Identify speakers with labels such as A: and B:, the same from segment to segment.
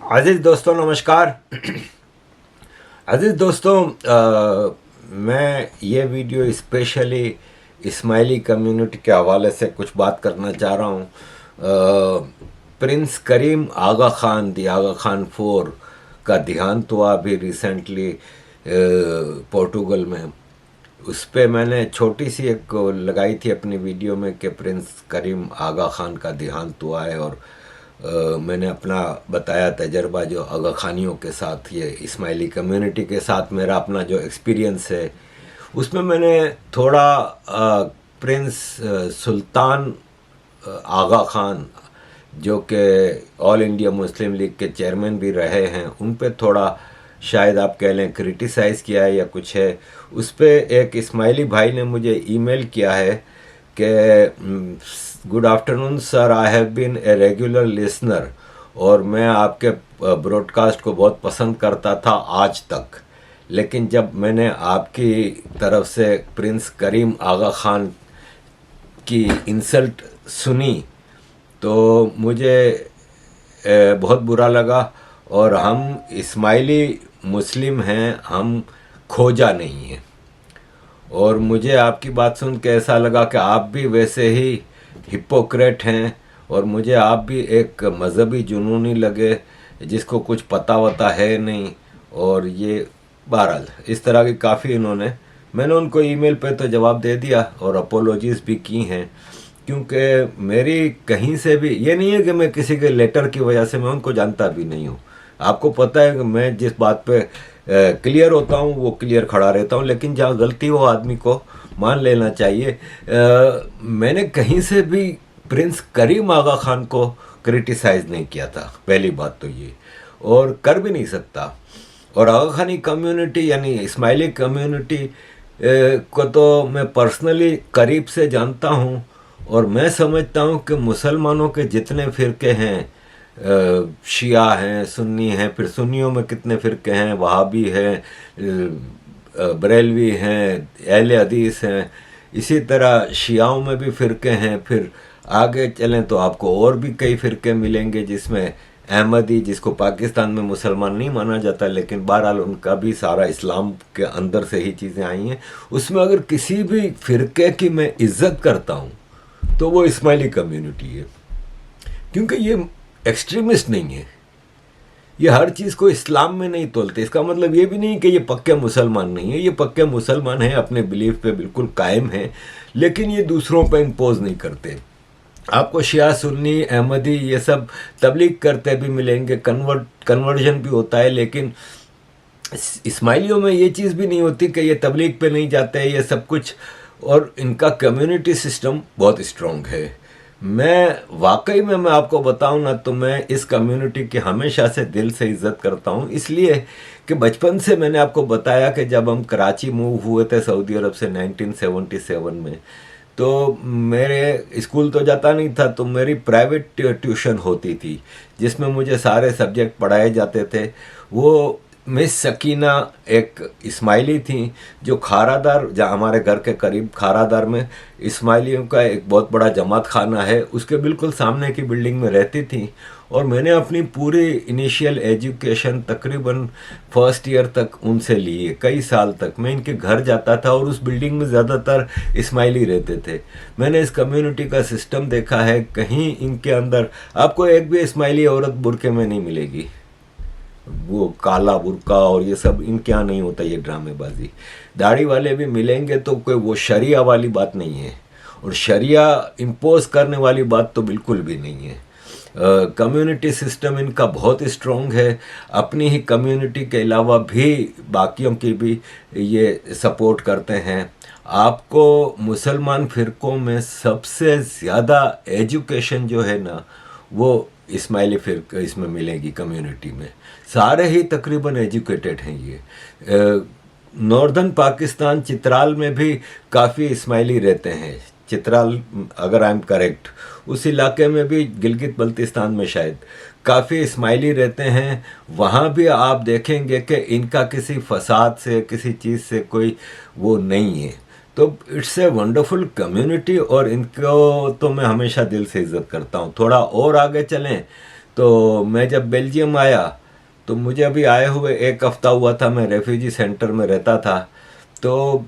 A: अजीज़ दोस्तों नमस्कार। अजीज़ दोस्तों, मैं ये वीडियो स्पेशली इस्माइली कम्युनिटी के हवाले से कुछ बात करना चाह रहा हूँ। प्रिंस करीम आगा ख़ान दी आगा ख़ान 4 का देहांत हुआ अभी रिसेंटली पोर्टुगल में। उस पर मैंने छोटी सी एक लगाई थी अपनी वीडियो में कि प्रिंस करीम आगा ख़ान का देहांत हुआ है, और मैंने अपना बताया तजर्बा जो आगा ख़ानियों के साथ, ये इस्माइली कम्युनिटी के साथ मेरा अपना जो एक्सपीरियंस है, उसमें मैंने थोड़ा प्रिंस सुल्तान आगा ख़ान जो कि ऑल इंडिया मुस्लिम लीग के चेयरमैन भी रहे हैं, उन पे थोड़ा शायद आप कह लें क्रिटिसाइज़ किया है या कुछ है। उस पर एक इस्माइली भाई ने मुझे ईमेल किया है कि good afternoon sir, I have been a regular listener, और मैं आपके ब्रॉडकास्ट को बहुत पसंद करता था आज तक, लेकिन जब मैंने आपकी तरफ से प्रिंस करीम आगा ख़ान की इंसल्ट सुनी तो मुझे बहुत बुरा लगा। और हम इस्माइली मुस्लिम हैं, हम खोजा नहीं हैं। और मुझे आपकी बात सुन के ऐसा लगा कि आप भी वैसे ही हिपोक्रेट हैं, और मुझे आप भी एक मज़हबी जुनूनी लगे जिसको कुछ पता वता है नहीं। और ये बहरहाल इस तरह की काफ़ी मैंने उनको ईमेल पे तो जवाब दे दिया और अपोलॉजीज़ भी की हैं, क्योंकि मेरी कहीं से भी ये नहीं है कि मैं किसी के लेटर की वजह से मैं उनको जानता भी नहीं हूँ। आपको पता है कि मैं जिस बात पे क्लियर होता हूँ वो क्लियर खड़ा रहता हूँ, लेकिन जहाँ गलती हो आदमी को मान लेना चाहिए। मैंने कहीं से भी प्रिंस करीम आगा ख़ान को क्रिटिसाइज़ नहीं किया था, पहली बात तो ये, और कर भी नहीं सकता। और आगा ख़ानी कम्युनिटी यानी इस्माइली कम्युनिटी को तो मैं पर्सनली करीब से जानता हूँ, और मैं समझता हूँ कि मुसलमानों के जितने फ़िरके हैं, शिया हैं, सुन्नी हैं, फिर सुन्नियों में कितने फ़िरके हैं, वहाबी हैं, बरेलवी हैं, अहले हदीस हैं, इसी तरह शियाओं में भी फ़िरके हैं। फिर आगे चलें तो आपको और भी कई फ़िरके मिलेंगे, जिसमें अहमदी, जिसको पाकिस्तान में मुसलमान नहीं माना जाता, लेकिन बहरहाल उनका भी सारा इस्लाम के अंदर से ही चीज़ें आई हैं। उसमें अगर किसी भी फ़िरके की मैं इज़्ज़त करता हूँ तो वो इस्माइली कम्युनिटी है, क्योंकि ये एक्सट्रीमिस्ट नहीं है, ये हर चीज़ को इस्लाम में नहीं तोलते। इसका मतलब ये भी नहीं कि ये पक्के मुसलमान नहीं है, ये पक्के मुसलमान हैं, अपने बिलीफ पे बिल्कुल कायम हैं, लेकिन ये दूसरों पे इम्पोज नहीं करते। आपको शिया, सुन्नी, अहमदी ये सब तबलीग करते भी मिलेंगे, कन्वर्जन भी होता है, लेकिन इस्माइलियों में ये चीज़ भी नहीं होती कि ये तबलीग पे नहीं जाते, ये सब कुछ। और इनका कम्युनिटी सिस्टम बहुत स्ट्रॉन्ग है। मैं वाकई में मैं आपको बताऊं ना, तो मैं इस कम्युनिटी की हमेशा से दिल से इज़्ज़त करता हूं, इसलिए कि बचपन से मैंने आपको बताया कि जब हम कराची मूव हुए थे सऊदी अरब से 1977 में, तो मेरे स्कूल तो जाता नहीं था, तो मेरी प्राइवेट ट्यूशन होती थी जिसमें मुझे सारे सब्जेक्ट पढ़ाए जाते थे। वो मिस सकीना एक इस्माइली थी जो खारादार, जहाँ हमारे घर के करीब खारादार में इस्माइलियों का एक बहुत बड़ा जमात खाना है, उसके बिल्कुल सामने की बिल्डिंग में रहती थी। और मैंने अपनी पूरी इनिशियल एजुकेशन तकरीबन फर्स्ट ईयर तक उनसे ली है, कई साल तक मैं इनके घर जाता था, और उस बिल्डिंग में ज़्यादातर इस्माइली रहते थे। मैंने इस कम्युनिटी का सिस्टम देखा है, कहीं इनके अंदर आपको एक भी इस्माइली औरत बुरके में नहीं मिलेगी। वो काला बुरका और ये सब इनके यहाँ नहीं होता, ये ड्रामेबाजी। दाढ़ी वाले भी मिलेंगे तो कोई वो शरिया वाली बात नहीं है, और शरिया इम्पोज करने वाली बात तो बिल्कुल भी नहीं है। कम्युनिटी सिस्टम इनका बहुत स्ट्रॉन्ग है, अपनी ही कम्युनिटी के अलावा भी बाकियों की भी ये सपोर्ट करते हैं। आपको मुसलमान फ़िरक़ों में सबसे ज़्यादा एजुकेशन जो है ना, वो इस्माइली फ़िरक़ा इसमें मिलेगी कम्युनिटी में। सारे ही तकरीबन एजुकेटेड हैं ये। नॉर्दर्न पाकिस्तान चित्राल में भी काफ़ी इस्माइली रहते हैं, चित्राल अगर आई एम करेक्ट, उस इलाके में भी गिलगित बल्तिस्तान में शायद काफ़ी इस्माइली रहते हैं। वहाँ भी आप देखेंगे कि इनका किसी फसाद से, किसी चीज़ से कोई वो नहीं है। तो इट्स ए वंडरफुल कम्युनिटी, और इनको तो मैं हमेशा दिल से इज़्ज़त करता हूँ। थोड़ा और आगे चलें तो मैं जब बेल्जियम आया तो मुझे अभी आए हुए 1 हफ्ता हुआ था, मैं रेफ्यूजी सेंटर में रहता था। तो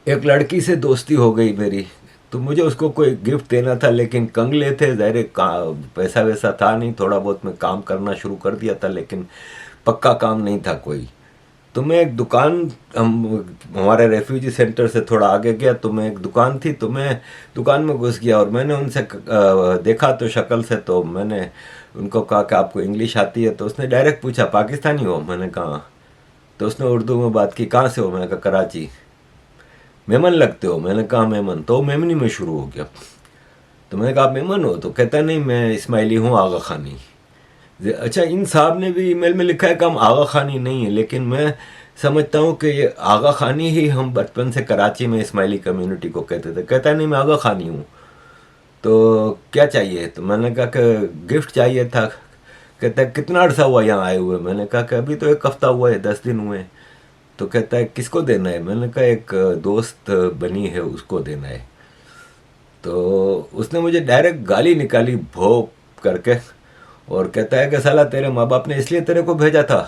A: एक लड़की से दोस्ती हो गई मेरी। तो मुझे उसको कोई गिफ्ट देना था, लेकिन कंगले थे, ज़ाहिर है पैसा वैसा था नहीं। थोड़ा बहुत मैं काम करना शुरू कर दिया था, लेकिन पक्का काम नहीं था कोई। तो मैं एक दुकान, हम हमारे रेफ्यूजी सेंटर से थोड़ा आगे गया तो मैं एक दुकान थी, तो मैं दुकान में घुस गया और मैंने उनसे देखा तो शक्ल से, तो मैंने उनको कहा कि आपको इंग्लिश आती है? तो उसने डायरेक्ट पूछा पाकिस्तानी हो? मैंने कहा। तो उसने उर्दू में बात की, कहाँ से हो? मैंने कहा कराची। मेमन लगते हो? मैंने कहा मेमन। तो मेमनी में शुरू हो गया। तो मैंने कहा आप मेमन हो? तो कहता नहीं मैं इस्माइली हूँ, आगा खानी। अच्छा, इन साहब ने भी ईमेल में लिखा है कि हम आगा खानी नहीं है, लेकिन मैं समझता हूँ कि ये आगा खानी ही हम बचपन से कराची में इस्माइली कम्युनिटी को कहते थे। कहता नहीं मैं आगा खानी हूँ। तो क्या चाहिए? तो मैंने कहा कि गिफ्ट चाहिए था। कहता है कितना अर्सा हुआ यहाँ आए हुए? मैंने कहा कि अभी तो 1 हफ्ता हुआ है, 10 दिन हुए। तो कहता है किसको देना है? मैंने कहा एक दोस्त बनी है उसको देना है। तो उसने मुझे डायरेक्ट गाली निकाली भो करके, और कहता है कि साला तेरे माँ बाप ने इसलिए तेरे को भेजा था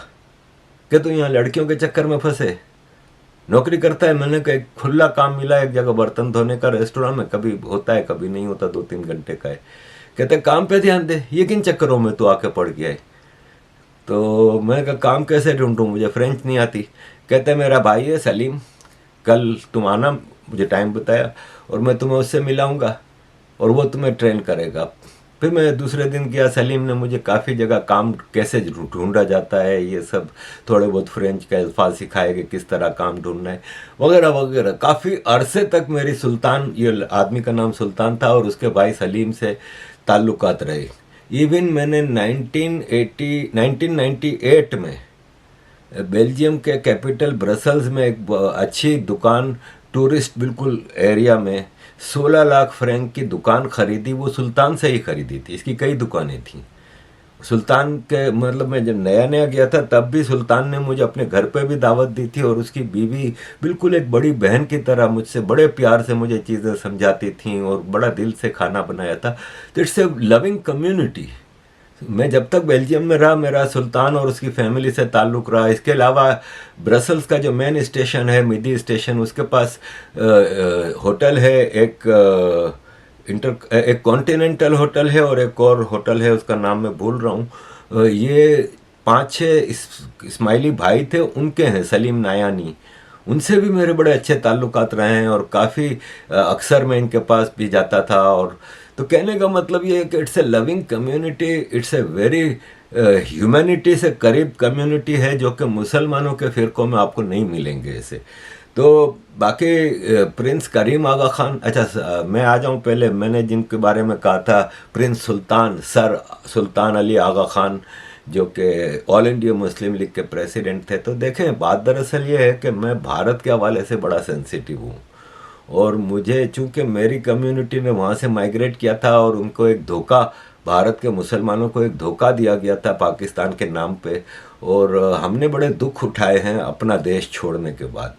A: कि तू यहाँ लड़कियों के चक्कर में फंसे, नौकरी करता है? मैंने कहा एक खुला काम मिला एक जगह बर्तन धोने का, रेस्टोरेंट में, कभी होता है कभी नहीं होता, 2-3 घंटे का है। कहते काम पे ध्यान दे, ये किन चक्करों में तू आके पड़ गया है? तो मैं कहा काम कैसे ढूंढूं, मुझे फ्रेंच नहीं आती। कहते मेरा भाई है सलीम, कल तुम आना, मुझे टाइम बताया, और मैं तुम्हें उससे मिलाऊंगा और वो तुम्हें ट्रेन करेगा। फिर मैं दूसरे दिन गया, सलीम ने मुझे काफ़ी जगह काम कैसे ढूंढा जाता है, ये सब थोड़े बहुत फ्रेंच का अल्फाज सिखाए कि किस तरह काम ढूंढना है वगैरह वगैरह। काफ़ी अरसे तक मेरी सुल्तान, ये आदमी का नाम सुल्तान था, और उसके भाई सलीम से ताल्लुकात रहे। इवन मैंने 1998 में बेल्जियम के कैपिटल ब्रसल्स में एक अच्छी दुकान, टूरिस्ट बिल्कुल एरिया में, 16 लाख फ्रैंक की दुकान खरीदी। वो सुल्तान से ही खरीदी थी, इसकी कई दुकानें थीं। सुल्तान के मतलब मैं जब नया नया गया था तब भी सुल्तान ने मुझे अपने घर पे भी दावत दी थी, और उसकी बीवी बिल्कुल एक बड़ी बहन की तरह मुझसे बड़े प्यार से मुझे चीज़ें समझाती थीं और बड़ा दिल से खाना बनाया था। तो इट्स ए लविंग कम्युनिटी। मैं जब तक बेल्जियम में रहा मेरा सुल्तान और उसकी फैमिली से ताल्लुक़ रहा। इसके अलावा ब्रसल्स का जो मेन स्टेशन है, मिडी स्टेशन, उसके पास होटल है, एक कॉन्टिनेंटल होटल है और एक और होटल है, उसका नाम मैं भूल रहा हूँ। ये 5-6 इस्माइली भाई थे, उनके हैं, सलीम नायानी। उनसे भी मेरे बड़े अच्छे ताल्लुकात रहे हैं, और काफ़ी अक्सर मैं इनके पास भी जाता था। और तो कहने का मतलब ये है कि it's a loving community, it's a very humanity से करीब कम्युनिटी है, जो कि मुसलमानों के फ़िरक़ों में आपको नहीं मिलेंगे ऐसे। तो बाकी प्रिंस करीम आगा खान, अच्छा मैं आ जाऊँ पहले, मैंने जिनके बारे में कहा था प्रिंस सुल्तान, सर सुल्तान अली आगा खान, जो कि ऑल इंडिया मुस्लिम लीग के प्रेसिडेंट थे। तो देखें, बात दरअसल ये है कि मैं भारत के हवाले से बड़ा सेंसिटिव हूँ, और मुझे चूँकि मेरी कम्युनिटी ने वहाँ से माइग्रेट किया था, और उनको एक धोखा, भारत के मुसलमानों को एक धोखा दिया गया था पाकिस्तान के नाम पे, और हमने बड़े दुख उठाए हैं अपना देश छोड़ने के बाद।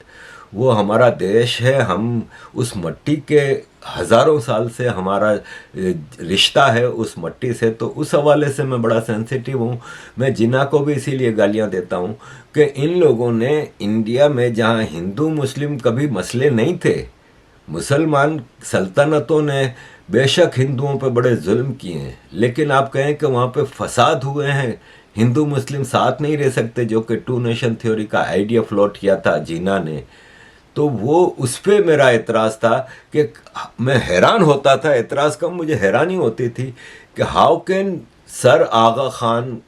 A: वो हमारा देश है, हम उस मट्टी के हज़ारों साल से हमारा रिश्ता है उस मट्टी से, तो उस हवाले से मैं बड़ा सेंसिटिव हूँ। मैं जिन्ना को भी इसीलिए गालियाँ देता हूँ कि इन लोगों ने इंडिया में, जहाँ हिंदू मुस्लिम कभी मसले नहीं थे, मुसलमान सल्तनतों ने बेशक हिंदुओं पर बड़े जुल्म किए हैं, लेकिन आप कहें कि वहाँ पे फसाद हुए हैं, हिंदू मुस्लिम साथ नहीं रह सकते, जो कि 2 नेशन थ्योरी का आइडिया फ्लोट किया था जिन्ना ने। तो वो उस पर मेरा एतराज़ था कि मैं हैरान होता था, एतराज़ कम मुझे हैरानी होती थी कि हाउ कैन सर आगा खान,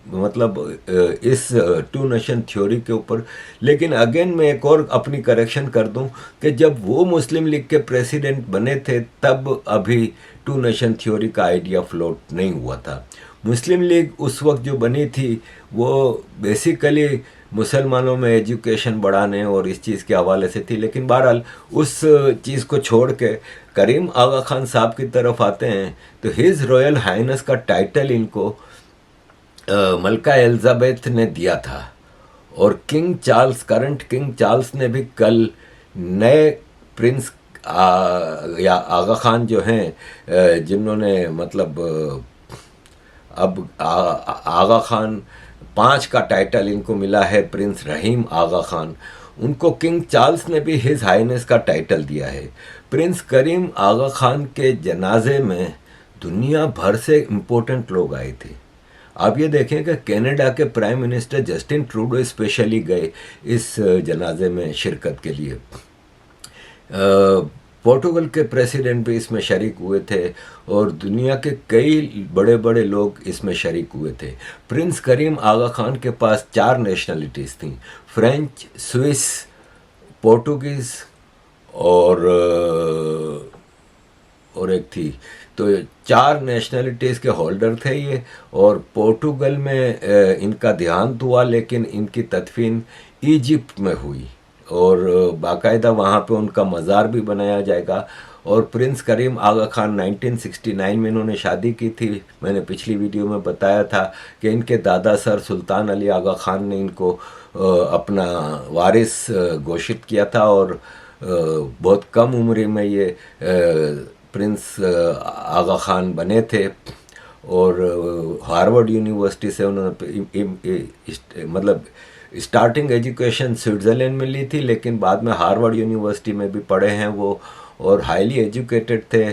A: मतलब इस 2 नेशन थ्योरी के ऊपर। लेकिन अगेन मैं एक और अपनी करेक्शन कर दूं कि जब वो मुस्लिम लीग के प्रेसिडेंट बने थे तब अभी 2 नेशन थ्योरी का आइडिया फ्लोट नहीं हुआ था। मुस्लिम लीग उस वक्त जो बनी थी वो बेसिकली मुसलमानों में एजुकेशन बढ़ाने और इस चीज़ के हवाले से थी, लेकिन बहरहाल उस चीज़ को छोड़ के करीम आगा खान साहब की तरफ आते हैं तो हिज रॉयल हाइनेस का टाइटल इनको मलका एलिजाबेथ ने दिया था, और king Charles, current king Charles ने भी कल नए प्रिंस या आगा खान जो हैं, जिन्होंने मतलब अब आगा खान 5 का टाइटल इनको मिला है, प्रिंस रहीम आगा खान। उनको किंग चार्ल्स ने भी हिज हाइनेस का टाइटल दिया है। प्रिंस करीम आगा खान के जनाजे में दुनिया भर से इम्पोर्टेंट लोग आए थे। आप ये देखें कि कनाडा के prime minister Justin Trudeau specially गए इस जनाजे में शिरकत के लिए। पोर्टुगल के प्रेसिडेंट भी इसमें शरीक हुए थे और दुनिया के कई बड़े बड़े लोग इसमें शरीक हुए थे। प्रिंस करीम आगा खान के पास 4 नेशनलिटीज़ थीं, फ्रेंच, स्विस, पोर्टुगीज़ और एक थी। तो 4 नेशनलिटीज़ के होल्डर थे ये। और पोर्टुगल में इनका देहांत हुआ, लेकिन इनकी तदफीन इजिप्ट में हुई और बाकायदा वहाँ पे उनका मज़ार भी बनाया जाएगा। और प्रिंस करीम आगा खान 1969 में इन्होंने शादी की थी। मैंने पिछली वीडियो में बताया था कि इनके दादा सर सुल्तान अली आगा खान ने इनको अपना वारिस घोषित किया था और बहुत कम उम्र में ये प्रिंस आगा खान बने थे। और हार्वर्ड यूनिवर्सिटी से उन्होंने मतलब स्टार्टिंग एजुकेशन स्विट्ज़रलैंड में ली थी, लेकिन बाद में हार्वर्ड यूनिवर्सिटी में भी पढ़े हैं वो और हाईली एजुकेटेड थे।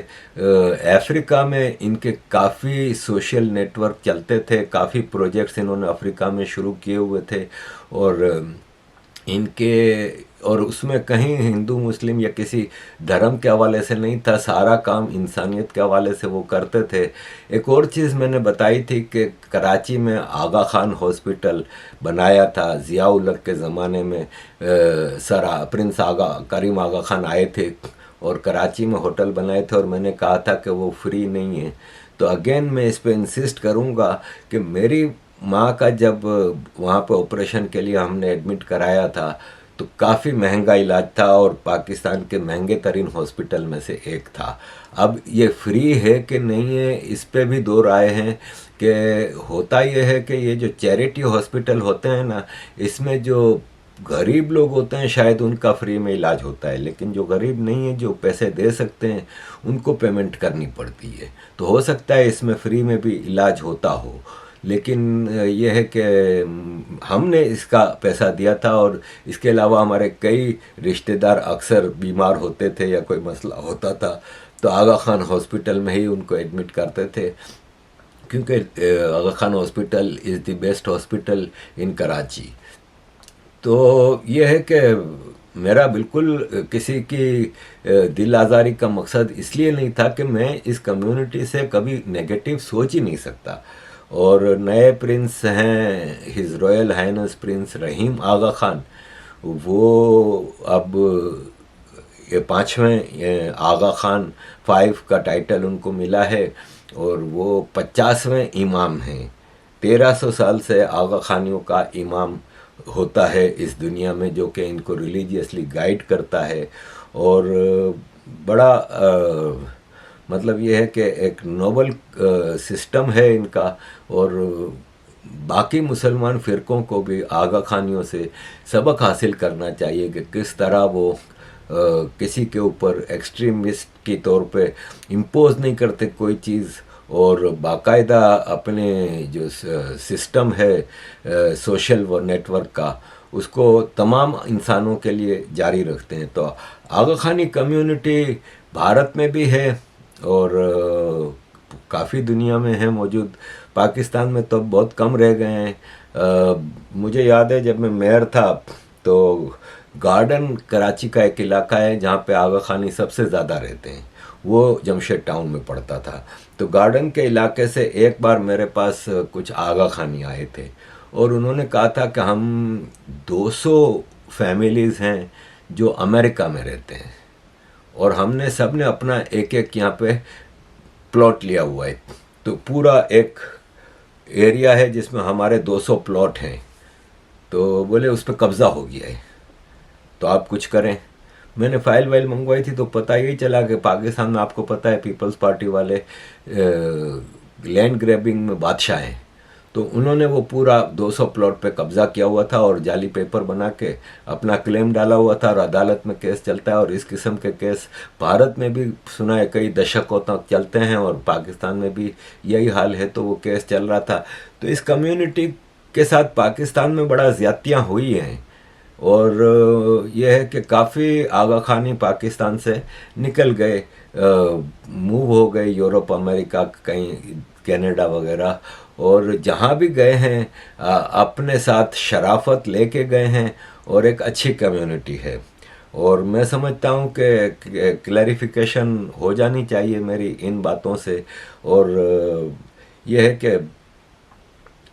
A: अफ्रीका में इनके काफ़ी सोशल नेटवर्क चलते थे, काफ़ी प्रोजेक्ट्स इन्होंने अफ्रीका में शुरू किए हुए थे और उसमें कहीं हिंदू मुस्लिम या किसी धर्म के हवाले से नहीं था, सारा काम इंसानियत के हवाले से वो करते थे। एक और चीज़ मैंने बताई थी कि कराची में आगा खान हॉस्पिटल बनाया था ज़िया उल हक के ज़माने में। प्रिंस करीम आगा खान आए थे और कराची में होटल बनाए थे और मैंने कहा था कि वो फ्री नहीं है। तो अगेन मैं इस पर इंसिस्ट करूँगा कि मेरी माँ का जब वहाँ पे ऑपरेशन के लिए हमने एडमिट कराया था तो काफ़ी महंगा इलाज था और पाकिस्तान के महंगे तरीन हॉस्पिटल में से एक था। अब ये फ्री है कि नहीं है, इस पे भी दो राय हैं। कि होता ये है कि ये जो चैरिटी हॉस्पिटल होते हैं ना, इसमें जो गरीब लोग होते हैं शायद उनका फ्री में इलाज होता है, लेकिन जो गरीब नहीं है, जो पैसे दे सकते हैं, उनको पेमेंट करनी पड़ती है। तो हो सकता है इसमें फ्री में भी इलाज होता हो, लेकिन यह है कि हमने इसका पैसा दिया था और इसके अलावा हमारे कई रिश्तेदार अक्सर बीमार होते थे या कोई मसला होता था तो आगा खान हॉस्पिटल में ही उनको एडमिट करते थे, क्योंकि Aga Khan hospital is the best hospital in Karachi. तो यह है कि मेरा बिल्कुल किसी की दिल आज़ारी का मकसद इसलिए नहीं था कि मैं इस कम्युनिटी से कभी नेगेटिव सोच ही नहीं सकता। और नए प्रिंस हैं हिज रॉयल हाइनेस प्रिंस रहीम आगा खान, वो अब ये 5वें आगा खान 5 का टाइटल उनको मिला है और वो 50वें इमाम हैं। 1300 साल से आगा खानियों का इमाम होता है इस दुनिया में, जो कि इनको रिलीजियसली गाइड करता है। और बड़ा मतलब ये है कि एक नोबल सिस्टम है इनका। और बाकी मुसलमान फ़िरक़ों को भी आगा खानियों से सबक हासिल करना चाहिए कि किस तरह वो किसी के ऊपर एक्सट्रीमिस्ट के तौर पे इम्पोज नहीं करते कोई चीज़, और बाकायदा अपने जो सिस्टम है सोशल नेटवर्क का, उसको तमाम इंसानों के लिए जारी रखते हैं। तो आगा खानी कम्युनिटी भारत में भी है और काफ़ी दुनिया में है मौजूद। पाकिस्तान में तो बहुत कम रह गए हैं। मुझे याद है जब मैं मेयर था तो गार्डन कराची का एक इलाका है जहाँ पे आगा खानी सबसे ज़्यादा रहते हैं, वो जमशेद टाउन में पड़ता था। तो गार्डन के इलाके से एक बार मेरे पास कुछ आगा खानी आए थे और उन्होंने कहा था कि हम 200 फैमिलीज़ हैं जो अमेरिका में रहते हैं और हमने सब ने अपना एक एक यहाँ पे प्लॉट लिया हुआ है। तो पूरा एक एरिया है जिसमें हमारे 200 प्लॉट हैं। तो बोले उस पर कब्ज़ा हो गया है तो आप कुछ करें। मैंने फ़ाइल वाइल मंगवाई थी तो पता ही चला कि पाकिस्तान में आपको पता है पीपल्स पार्टी वाले लैंड ग्रैबिंग में बादशाह हैं। तो उन्होंने वो पूरा 200 प्लॉट पे कब्जा किया हुआ था और जाली पेपर बना के अपना क्लेम डाला हुआ था और अदालत में केस चलता है। और इस किस्म के केस भारत में भी सुना है कई दशकों तक चलते हैं और पाकिस्तान में भी यही हाल है। तो वो केस चल रहा था। तो इस कम्युनिटी के साथ पाकिस्तान में बड़ा ज़्यादतियाँ हुई हैं और यह है कि काफ़ी आगा खानी पाकिस्तान से निकल गए, मूव हो गए यूरोप, अमेरिका, कहीं कनाडा वगैरह। और जहाँ भी गए हैं अपने साथ शराफत लेके गए हैं और एक अच्छी कम्युनिटी है। और मैं समझता हूँ कि क्लैरिफिकेशन हो जानी चाहिए मेरी इन बातों से। और यह है कि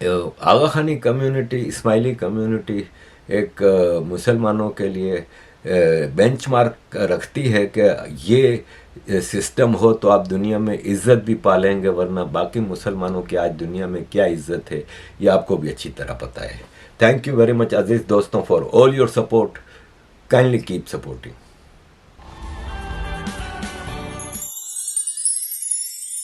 A: आगा खानी कम्युनिटी, इस्माइली कम्युनिटी एक मुसलमानों के लिए बेंचमार्क रखती है कि ये सिस्टम हो तो आप दुनिया में इज़्ज़त भी पालेंगे, वरना बाकी मुसलमानों की आज दुनिया में क्या इज़्ज़त है ये आपको भी अच्छी तरह पता है। थैंक यू वेरी मच अजीज़ दोस्तों for all your support. Kindly keep supporting.